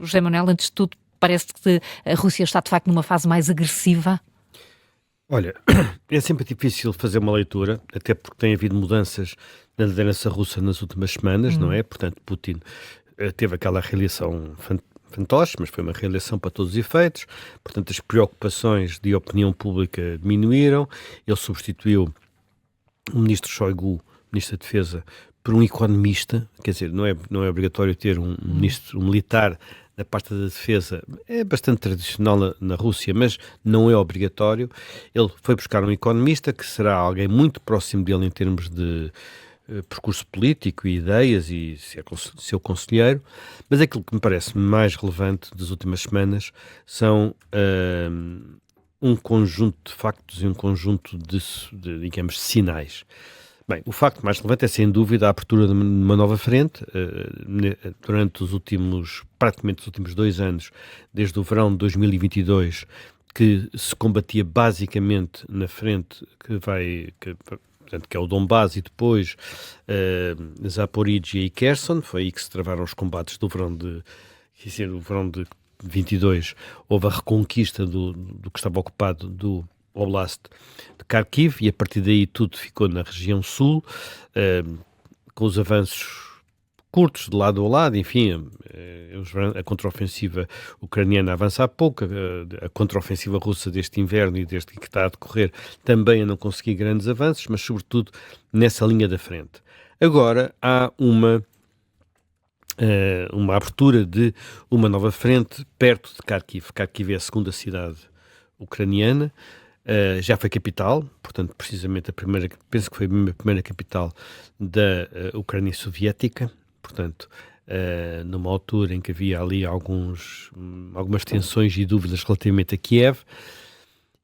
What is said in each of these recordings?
José Manuel, antes de tudo, parece que a Rússia está de facto numa fase mais agressiva? Olha, é sempre difícil fazer uma leitura, até porque tem havido mudanças na liderança russa nas últimas semanas, não é? Portanto, Putin teve aquela reeleição fantoche, mas foi uma reeleição para todos os efeitos. Portanto, as preocupações de opinião pública diminuíram. Ele substituiu o ministro Shoigu, ministro da Defesa, por um economista. Quer dizer, não é obrigatório ter um ministro, um militar na pasta da defesa. É bastante tradicional na Rússia, mas não é obrigatório. Ele foi buscar um economista que será alguém muito próximo dele em termos de percurso político e ideias, e seu conselheiro. Mas aquilo que me parece mais relevante das últimas semanas são um conjunto de factos e um conjunto digamos, sinais. Bem, o facto mais relevante é, sem dúvida, a abertura de uma nova frente. Durante praticamente os últimos 2 anos, desde o verão de 2022, que se combatia basicamente na frente portanto, que é o Donbás, e depois Zaporizhia e Kherson. Foi aí que se travaram os combates do verão de 22. Houve a reconquista do que estava ocupado do Oblast de Kharkiv, e a partir daí tudo ficou na região sul, com os avanços curtos de lado a lado. Enfim, a contraofensiva ucraniana avança há pouco, a contraofensiva russa deste inverno e desde que está a decorrer também a não conseguir grandes avanços, mas sobretudo nessa linha da frente. Agora há uma abertura de uma nova frente perto de Kharkiv. Kharkiv é a segunda cidade ucraniana. Já foi capital, portanto, precisamente penso que foi a primeira capital da Ucrânia soviética, portanto, numa altura em que havia ali algumas tensões e dúvidas relativamente a Kiev.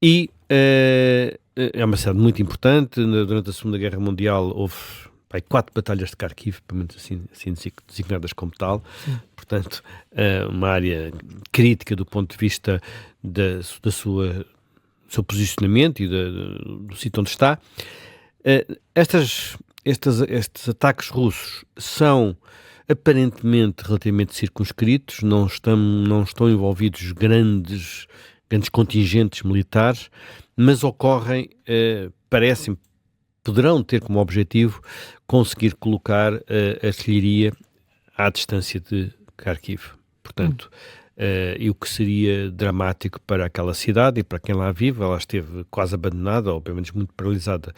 E é uma cidade muito importante. Durante a Segunda Guerra Mundial houve 4 batalhas de Kharkiv, pelo menos assim designadas como tal. Portanto, uma área crítica do ponto de vista do seu posicionamento e do sítio onde está. Estes ataques russos são aparentemente relativamente circunscritos, não estão envolvidos grandes contingentes militares, mas ocorrem, poderão ter como objetivo conseguir colocar a artilharia à distância de Kharkiv. Portanto, e o que seria dramático para aquela cidade e para quem lá vive. Ela esteve quase abandonada, ou pelo menos muito paralisada,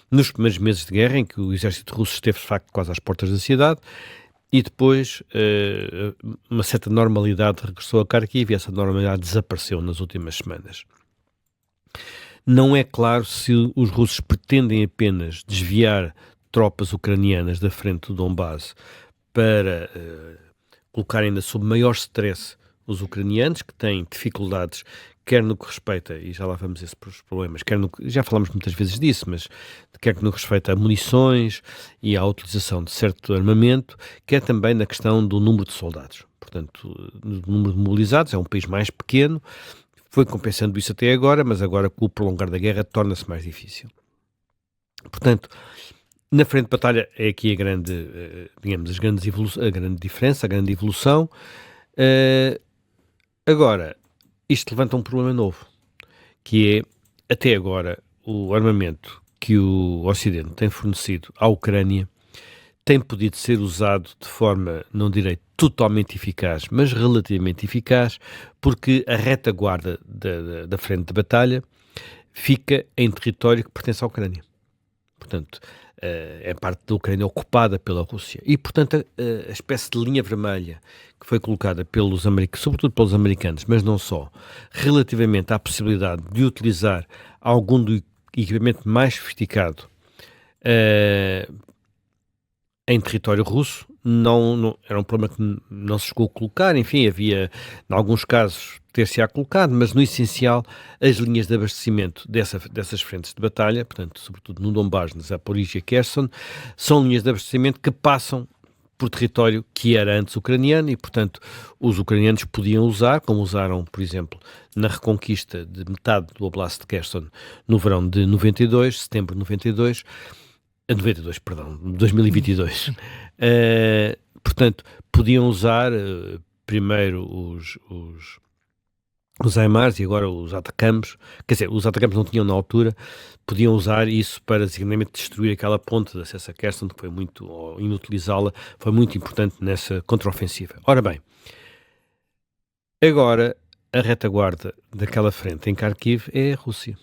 nos primeiros meses de guerra, em que o exército russo esteve, de facto, quase às portas da cidade, e depois uma certa normalidade regressou a Kharkiv, e essa normalidade desapareceu nas últimas semanas. Não é claro se os russos pretendem apenas desviar tropas ucranianas da frente do Donbás para colocar ainda sob maior stress os ucranianos, que têm dificuldades, quer no que respeita, e já lá vamos a esses problemas, já falamos muitas vezes disso, mas quer no que respeita a munições e à utilização de certo armamento, quer também na questão do número de soldados. Portanto, no número de mobilizados, é um país mais pequeno, foi compensando isso até agora, mas agora com o prolongar da guerra torna-se mais difícil. Portanto, na frente de batalha é aqui a grande diferença, a grande evolução. Agora, isto levanta um problema novo, que é, até agora, o armamento que o Ocidente tem fornecido à Ucrânia tem podido ser usado de forma, não direi totalmente eficaz, mas relativamente eficaz, porque a retaguarda da frente de batalha fica em território que pertence à Ucrânia. Portanto, é parte da Ucrânia ocupada pela Rússia. E, portanto, a espécie de linha vermelha que foi colocada sobretudo pelos americanos, mas não só, relativamente à possibilidade de utilizar algum do equipamento mais sofisticado em território russo, não era um problema que não se chegou a colocar. Enfim, havia, em alguns casos, ter-se-á colocado, mas no essencial, as linhas de abastecimento dessas frentes de batalha, portanto, sobretudo no Donbás, na Zaporizhia e Kherson, são linhas de abastecimento que passam por território que era antes ucraniano, e, portanto, os ucranianos podiam usar, como usaram, por exemplo, na reconquista de metade do Oblast de Kherson no verão de 92, setembro de 92, 2022. Portanto, podiam usar primeiro os HIMARS e agora os ATACMS, quer dizer, os ATACMS não tinham na altura, podiam usar isso para, designadamente, destruir aquela ponte de acesso a Kherson, que foi muito, ou inutilizá-la, foi muito importante nessa contraofensiva. Ora bem, agora a retaguarda daquela frente em Kharkiv é a Rússia.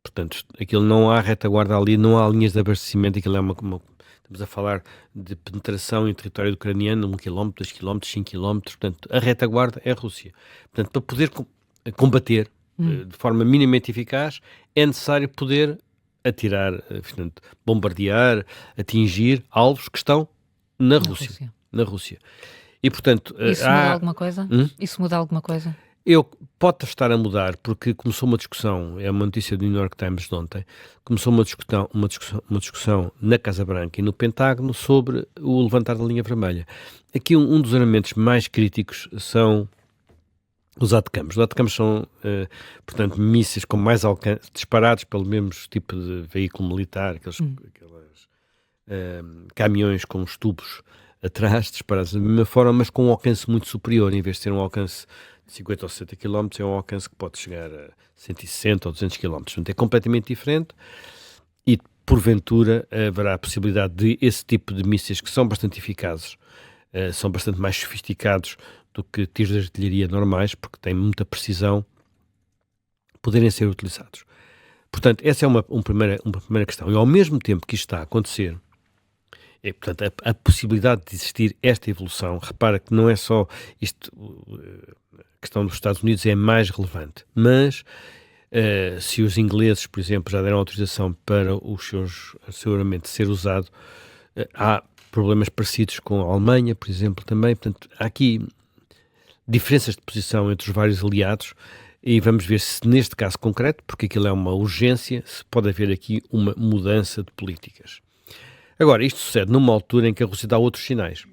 Portanto, aquilo não há retaguarda ali, não há linhas de abastecimento, aquilo é estamos a falar de penetração em território ucraniano, 1 km, 2 km, 5 km, portanto, a retaguarda é a Rússia. Portanto, para poder combater de forma minimamente eficaz, é necessário poder atirar, portanto, bombardear, atingir alvos que estão na Rússia. Na Rússia. E, portanto, isso muda alguma coisa? Isso muda alguma coisa? Pode estar a mudar, porque começou uma discussão, é uma notícia do New York Times de ontem, começou uma discussão na Casa Branca e no Pentágono sobre o levantar da linha vermelha. Aqui um dos elementos mais críticos são os ATACMS. Os ATACMS são, portanto, mísseis com mais alcance, disparados pelo mesmo tipo de veículo militar, aqueles caminhões com os tubos atrás, disparados da mesma forma, mas com um alcance muito superior. Em vez de ter um alcance de 50 ou 60 km, é um alcance que pode chegar a 160 ou 200 km. Portanto, é completamente diferente e, porventura, haverá a possibilidade de esse tipo de mísseis, que são bastante eficazes, são bastante mais sofisticados do que tiros de artilharia normais, porque têm muita precisão, poderem ser utilizados. Portanto, essa é uma primeira questão. E, ao mesmo tempo que isto está a acontecer, portanto, a possibilidade de existir esta evolução, repara que não é só isto, a questão dos Estados Unidos é mais relevante, mas se os ingleses, por exemplo, já deram autorização para o seu armamento ser usado, há problemas parecidos com a Alemanha, por exemplo, também. Portanto, há aqui diferenças de posição entre os vários aliados e vamos ver se neste caso concreto, porque aquilo é uma urgência, se pode haver aqui uma mudança de políticas. Agora, isto sucede numa altura em que a Rússia dá outros sinais.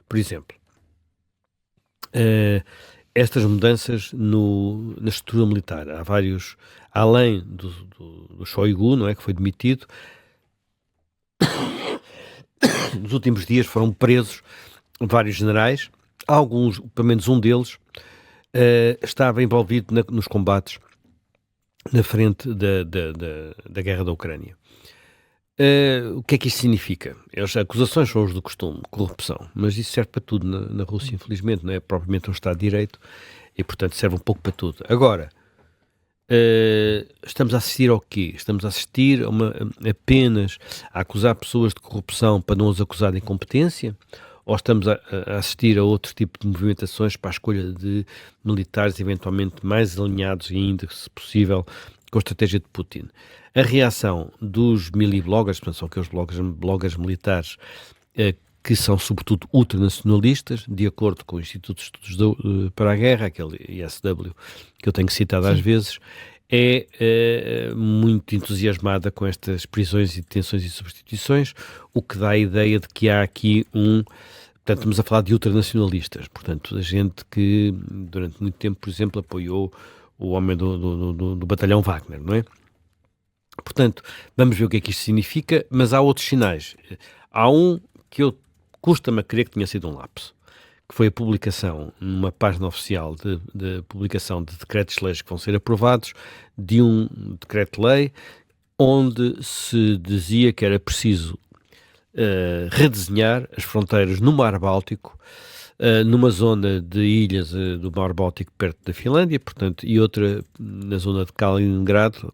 Por exemplo, estas mudanças na estrutura militar. Há vários, além do Shoigu, não é, que foi demitido, nos últimos dias foram presos vários generais, alguns, pelo menos um deles, estava envolvido nos combates na frente da guerra da Ucrânia. O que é que isto significa? As acusações são as do costume, corrupção, mas isso serve para tudo na Rússia, infelizmente, não é propriamente um Estado de Direito e, portanto, serve um pouco para tudo. Agora, estamos a assistir ao quê? Estamos a assistir apenas a acusar pessoas de corrupção para não os acusar de incompetência? Ou estamos a assistir a outro tipo de movimentações para a escolha de militares eventualmente mais alinhados e ainda, se possível, com a estratégia de Putin? A reação dos milibloggers, portanto, são aqueles bloggers militares que são sobretudo ultranacionalistas, de acordo com o Instituto de Estudos para a Guerra, aquele ISW que eu tenho citado às vezes, é muito entusiasmada com estas prisões e detenções e substituições, o que dá a ideia de que há aqui portanto, estamos a falar de ultranacionalistas, portanto, da gente que durante muito tempo, por exemplo, apoiou o homem do batalhão Wagner, não é? Portanto, vamos ver o que é que isto significa, mas há outros sinais. Há um que custa-me a crer que tinha sido um lapso, que foi a publicação, numa página oficial de publicação de decretos-leis que vão ser aprovados, de um decreto-lei onde se dizia que era preciso redesenhar as fronteiras no Mar Báltico, numa zona de ilhas do Mar Báltico perto da Finlândia, portanto, e outra na zona de Kaliningrado,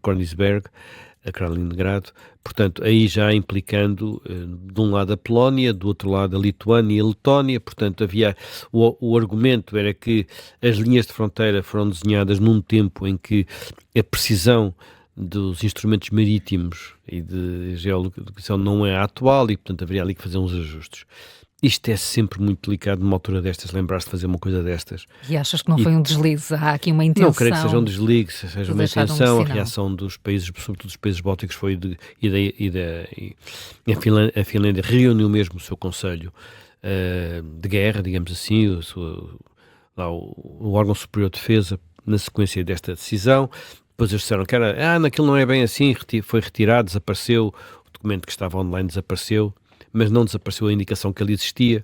Kaliningrado, portanto, aí já implicando de um lado a Polónia, do outro lado a Lituânia e a Letónia, portanto, havia o argumento era que as linhas de fronteira foram desenhadas num tempo em que a precisão dos instrumentos marítimos e de geolocalização não é atual e, portanto, haveria ali que fazer uns ajustes. Isto é sempre muito delicado numa altura destas, lembrar-se de fazer uma coisa destas. E achas que não foi um deslize? Há aqui uma intenção? Não creio que seja um deslize, seja uma intenção. A reação dos países, sobretudo dos países bálticos, foi a Finlândia reuniu mesmo o seu conselho de guerra, digamos assim, o órgão superior de defesa, na sequência desta decisão. Depois eles disseram que naquilo não é bem assim, foi retirado, desapareceu, o documento que estava online desapareceu, mas não desapareceu a indicação que ali existia.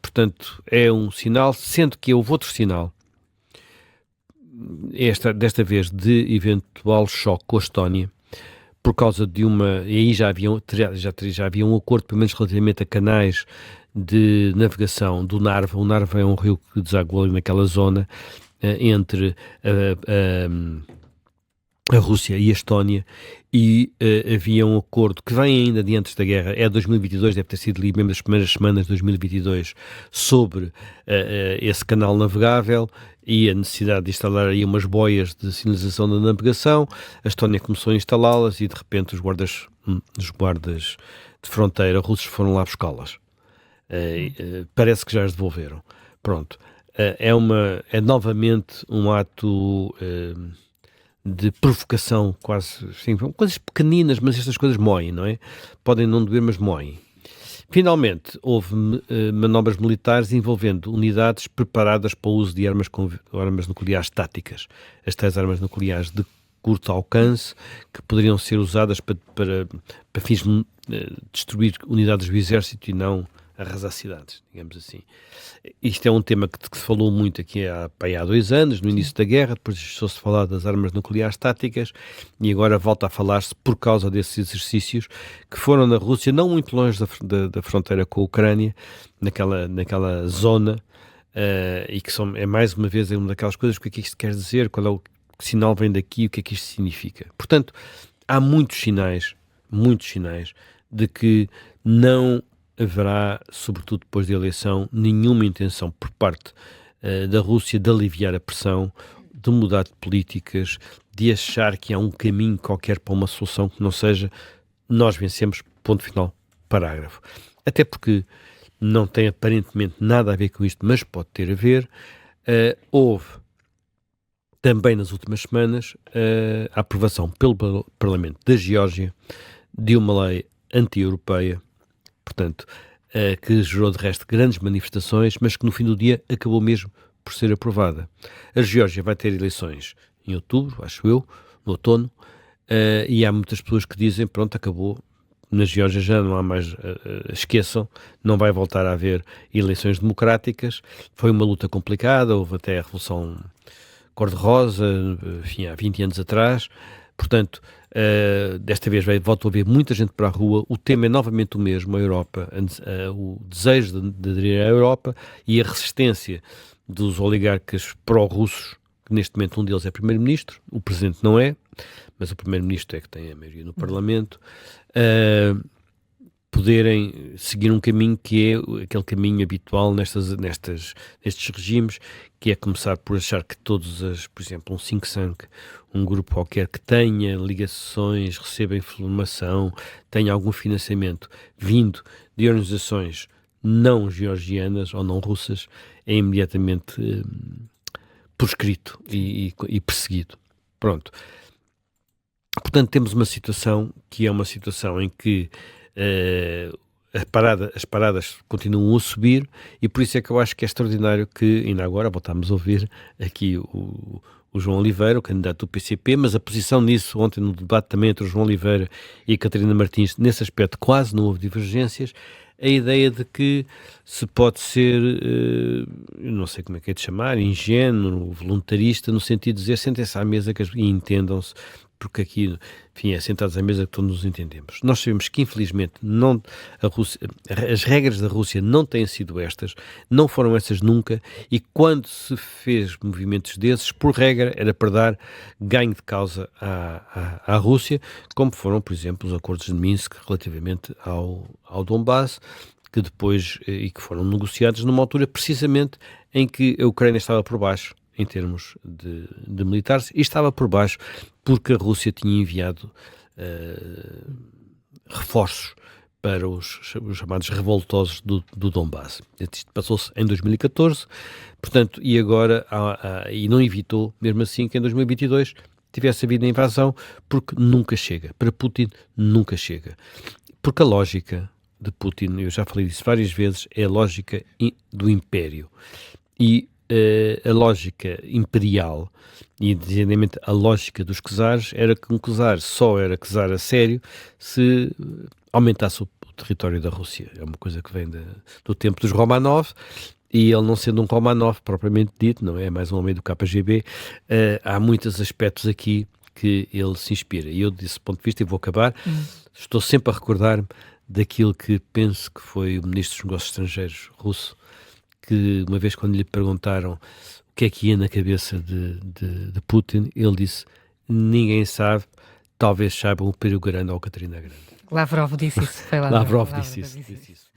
Portanto, é um sinal, sendo que houve outro sinal, desta vez de eventual choque com a Estónia, por causa de uma... E aí já havia um acordo, pelo menos relativamente a canais de navegação do Narva. O Narva é um rio que deságua ali naquela zona entre a Rússia e a Estónia, e havia um acordo que vem ainda de antes da guerra, é de 2022, deve ter sido ali mesmo das primeiras semanas de 2022, sobre esse canal navegável e a necessidade de instalar aí umas boias de sinalização da navegação. A Estónia começou a instalá-las e de repente os guardas de fronteira russos foram lá buscá-las. Parece que já as devolveram. Pronto. É novamente um ato de provocação, quase, sim, coisas pequeninas, mas estas coisas moem, não é? Podem não doer, mas moem. Finalmente, houve manobras militares envolvendo unidades preparadas para o uso de armas nucleares táticas. As tais armas nucleares de curto alcance, que poderiam ser usadas para fins de destruir unidades do exército e não arrasar cidades, digamos assim. Isto é um tema que se falou muito aqui há 2 anos, no início da guerra, depois deixou-se falar das armas nucleares táticas e agora volta a falar-se por causa desses exercícios que foram na Rússia, não muito longe da fronteira com a Ucrânia, naquela zona, e que é mais uma vez uma daquelas coisas, o que é que isto quer dizer, qual é o sinal vem daqui, o que é que isto significa. Portanto, há muitos sinais de que não haverá, sobretudo depois da eleição, nenhuma intenção por parte da Rússia de aliviar a pressão, de mudar de políticas, de achar que há um caminho qualquer para uma solução que não seja nós vencemos, ponto final, parágrafo. Até porque não tem aparentemente nada a ver com isto, mas pode ter a ver. Houve também nas últimas semanas a aprovação pelo Parlamento da Geórgia de uma lei anti-europeia, portanto, que gerou de resto grandes manifestações, mas que no fim do dia acabou mesmo por ser aprovada. A Geórgia vai ter eleições em outubro, acho eu, no outono, e há muitas pessoas que dizem, pronto, acabou, na Geórgia já não há mais, esqueçam, não vai voltar a haver eleições democráticas. Foi uma luta complicada, houve até a Revolução Cor-de-Rosa, enfim, há 20 anos atrás. Portanto, desta vez voltou a ver muita gente para a rua. O tema é novamente o mesmo, a Europa, o desejo de aderir à Europa e a resistência dos oligarcas pró-russos, que neste momento um deles é primeiro-ministro, o presidente não é, mas o primeiro-ministro é que tem a maioria no Parlamento, poderem seguir um caminho que é aquele caminho habitual nestes regimes, que é começar por achar que por exemplo, um think tank, um grupo qualquer que tenha ligações, receba informação, tenha algum financiamento vindo de organizações não georgianas ou não russas, é imediatamente proscrito e perseguido. Pronto. Portanto, temos uma situação que é uma situação em que as paradas continuam a subir, e por isso é que eu acho que é extraordinário que, ainda agora, voltámos a ouvir aqui o João Oliveira, o candidato do PCP, mas a posição nisso, ontem no debate também entre o João Oliveira e a Catarina Martins, nesse aspecto quase não houve divergências, a ideia de que se pode ser, eu não sei como é que é de chamar, ingênuo, voluntarista, no sentido de dizer, sentem-se à mesa e entendam-se, porque aqui, enfim, é sentados à mesa que todos nos entendemos. Nós sabemos que, infelizmente, as regras da Rússia não têm sido estas, não foram estas nunca, e quando se fez movimentos desses, por regra, era para dar ganho de causa à Rússia, como foram, por exemplo, os acordos de Minsk relativamente ao Donbass, que depois, e que foram negociados numa altura precisamente em que a Ucrânia estava por baixo, em termos de militares, e estava por baixo porque a Rússia tinha enviado reforços para os chamados revoltosos do Donbass. Isto passou-se em 2014, portanto, e agora, e não evitou, mesmo assim, que em 2022 tivesse havido a invasão, porque nunca chega. Para Putin, nunca chega. Porque a lógica de Putin, eu já falei disso várias vezes, é a lógica do império. E a lógica imperial e, designadamente, a lógica dos czares era que um czar só era czar a sério se aumentasse o território da Rússia. É uma coisa que vem do tempo dos Romanov, e ele não sendo um Romanov propriamente dito, não é mais um homem do KGB, há muitos aspectos aqui que ele se inspira. E eu, desse ponto de vista, e vou acabar, estou sempre a recordar-me daquilo que penso que foi o ministro dos Negócios Estrangeiros russo, que uma vez quando lhe perguntaram o que é que ia na cabeça de Putin, ele disse: ninguém sabe, talvez saibam o Peru Grande ou a Catarina Grande. Lavrov disse isso, foi Lavrov disse isso.